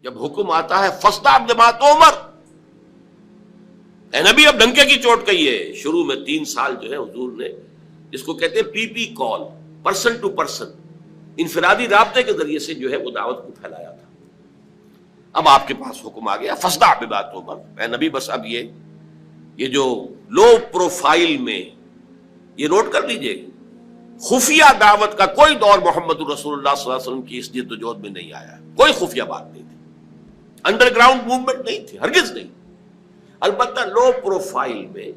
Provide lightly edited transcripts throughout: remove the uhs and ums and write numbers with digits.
جب حکم آتا ہے فاصدع بما تؤمر، اے نبی اب ڈنکے کی چوٹ کہیے. شروع میں 3 سال جو ہے حضور نے جس کو کہتے ہیں پی پی کال، پرسن ٹو پرسن، انفرادی رابطے کے ذریعے سے جو ہے وہ دعوت کو پھیلایا تھا. اب آپ کے پاس حکم آ گیا فاصدع بما تؤمر. اے نبی بس اب یہ جو لو پروفائل میں، یہ نوٹ کر لیجئے، خفیہ دعوت کا کوئی دور محمد رسول اللہ صلی اللہ علیہ وسلم کی اس جد و جہد میں نہیں آیا. کوئی خفیہ بات نہیں تھی، انڈر گراؤنڈ موومنٹ نہیں تھی، ہرگز نہیں. البتہ لو پروفائل میں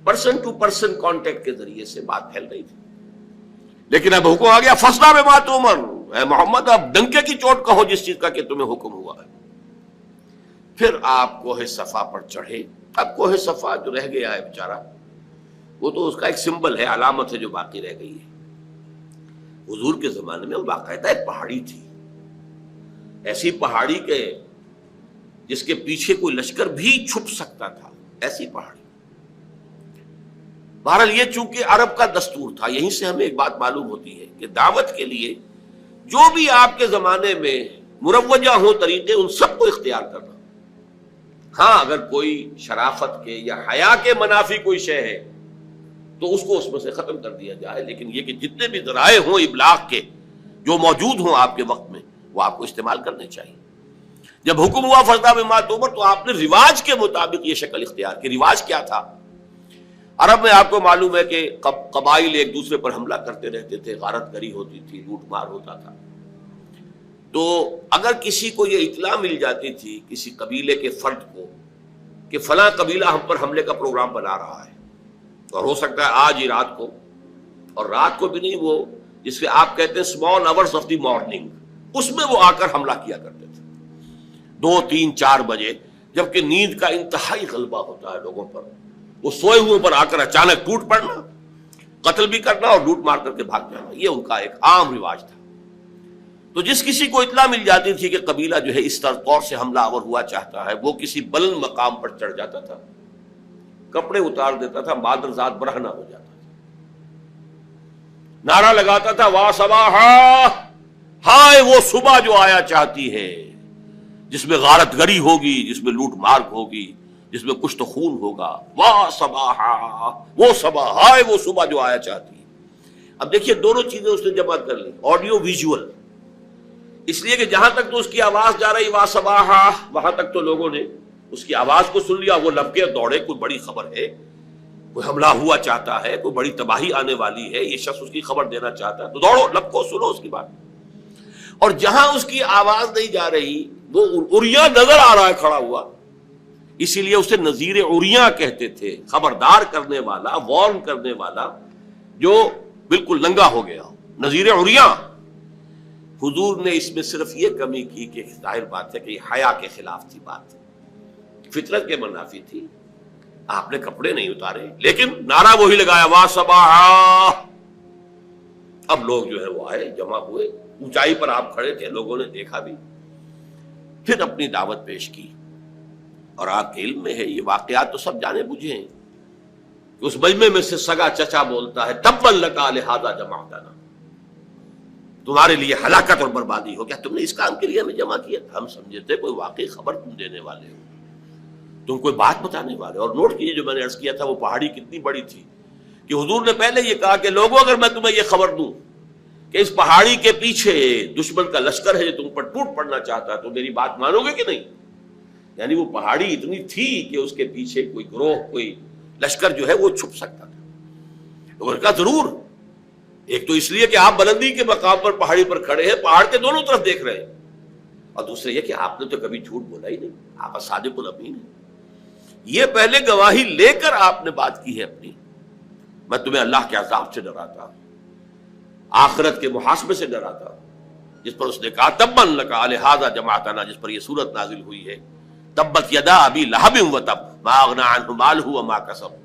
پرسن ٹو پرسن کانٹیکٹ کے ذریعے سے بات پھیل رہی تھی. لیکن اب حکم آ گیا فاصدع بما تؤمر، اے محمد اب ڈنکے کی چوٹ کہو جس چیز کا کہ تمہیں حکم ہوا ہے. پھر آپ کوہ صفا پر چڑھے. اب کوہ صفا جو رہ گیا ہے بیچارہ، وہ تو اس کا ایک سمبل ہے، علامت ہے جو باقی رہ گئی ہے. حضور کے زمانے میں باقاعدہ ایک پہاڑی تھی، ایسی پہاڑی کے جس کے پیچھے کوئی لشکر بھی چھپ سکتا تھا، ایسی پہاڑی. بہرحال یہ چونکہ عرب کا دستور تھا، یہیں سے ہمیں ایک بات معلوم ہوتی ہے کہ دعوت کے لیے جو بھی آپ کے زمانے میں مروجہ ہوں طریقے، ان سب کو اختیار کرنا. ہاں اگر کوئی شرافت کے یا حیا کے منافی کوئی شے ہے تو اس کو اس میں سے ختم کر دیا جائے، لیکن یہ کہ جتنے بھی ذرائع ہوں ابلاغ کے جو موجود ہوں آپ کے وقت میں، وہ آپ کو استعمال کرنے چاہیے. جب حکم ہوا فاصدع بما تؤمر تو آپ نے رواج کے مطابق یہ شکل اختیار کی. رواج کیا تھا؟ عرب میں آپ کو معلوم ہے کہ قبائل ایک دوسرے پر حملہ کرتے رہتے تھے، غارت گری ہوتی تھی، لوٹ مار ہوتا تھا. تو اگر کسی کو یہ اطلاع مل جاتی تھی کسی قبیلے کے فرد کو کہ فلاں قبیلہ ہم پر حملے کا پروگرام بنا رہا ہے، اور ہو سکتا ہے آج ہی رات کو، اور رات کو بھی نہیں، وہ جس سے آپ کہتے ہیں small hours of the morning, اس میں وہ آ کر حملہ کیا کرتے تھے 2 3 4 بجے، جبکہ نیند کا انتہائی غلبہ ہوتا ہے لوگوں پر. وہ سوئے ہوئے پر آ کر اچانک ٹوٹ پڑنا، قتل بھی کرنا اور لوٹ مار کر کے بھاگ جانا، یہ ان کا ایک عام رواج تھا. تو جس کسی کو اطلاع مل جاتی تھی کہ قبیلہ جو ہے اس طور سے حملہ آور ہوا چاہتا ہے، وہ کسی بلند مقام پر چڑھ جاتا تھا، کپڑے اتار دیتا تھا، مادر ذات برہنہ ہو جاتا تھا، نعرہ لگاتا تھا وا صباحا، ہائے وہ صبح جو آیا چاہتی ہے، جس میں غارت گری ہوگی، جس میں لوٹ مار ہوگی، جس میں کشت خون ہوگا. وا صباحا، وہ صبح، ہائے وہ صبح جو آیا چاہتی ہے. اب دیکھیے دونوں چیزیں اس نے جمع کر لی، آڈیو ویژول، اس لیے کہ جہاں تک تو اس کی آواز جا رہی وا صباحا، وہاں تک تو لوگوں نے اس کی آواز کو سن لیا، وہ لبکے دوڑے، کوئی بڑی خبر ہے، کوئی حملہ ہوا چاہتا ہے، کوئی بڑی تباہی آنے والی ہے، یہ شخص اس کی خبر دینا چاہتا ہے، تو دوڑو، لبکو، سنو اس کی بات. اور جہاں اس کی آواز نہیں جا رہی، وہ عریاں نظر آ رہا ہے کھڑا ہوا، اسی لیے اسے نذیر عریاں کہتے تھے، خبردار کرنے والا، وارن کرنے والا جو بالکل ننگا ہو گیا ہو، نذیر عریاں. حضور نے اس میں صرف یہ کمی کی کہ ظاہر بات ہے کہ یہ حیا کے خلاف تھی، بات فطرت کے منافی تھی. آپ نے کپڑے نہیں اتارے، لیکن نعرہ وہی لگایا وا صباحا. اب لوگ جو ہے وہ آئے، جمع ہوئے، اونچائی پر آپ کھڑے تھے، لوگوں نے دیکھا بھی، پھر اپنی دعوت پیش کی. اور آپ کے علم میں ہے یہ واقعات تو سب جانے بوجھے ہیں کہ اس مجمع میں سے سگا چچا بولتا ہے تبا لکا لہذا جمعتنا، تمہارے لیے ہلاکت اور بربادی ہو. کیا تم نے اس کام کے لیے ہمیں جمع کیا تھا؟ ہم سمجھے تھے کوئی واقعی خبر تم دینے والے ہو، تم کوئی بات بتانے والے. اور نوٹ کیجیے جو میں نے عرض کیا تھا، وہ پہاڑی کتنی بڑی تھی کہ حضور نے پہلے یہ کہا کہ لوگوں اگر میں تمہیں یہ خبر دوں کہ اس پہاڑی کے پیچھے دشمن کا لشکر ہے جو تم پر ٹوٹ پڑنا چاہتا ہے، تو میری بات مانو گے کہ نہیں؟ یعنی وہ پہاڑی اتنی تھی کہ اس کے پیچھے کوئی گروہ، کوئی لشکر جو ہے وہ چھپ سکتا تھا. تو انہوں نے کہا ضرور. ایک تو اس لیے کہ آپ بلندی کے مقام پر پہاڑی پر کھڑے ہیں، پہاڑ کے دونوں طرف دیکھ رہے ہیں، اور دوسرے یہ کہ آپ نے تو کبھی جھوٹ بولا ہی نہیں، آپ صادق الامین ہیں. یہ پہلے گواہی لے کر آپ نے بات کی ہے اپنی. میں تمہیں اللہ کے عذاب سے ڈراتا ہوں، آخرت کے محاسبے سے ڈراتا ہوں، جس پر اس نے کہا تبا لکا لہذا جمعتنا، جس پر یہ صورت نازل ہوئی ہے تبت یدا ابی لہب وتب ما اغنی عنہ مالہ وما کسب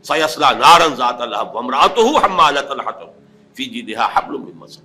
سیصلی نارا ذات لہب وامرأتہ حمالۃ الحطب فی جیدہا حبل من مسد.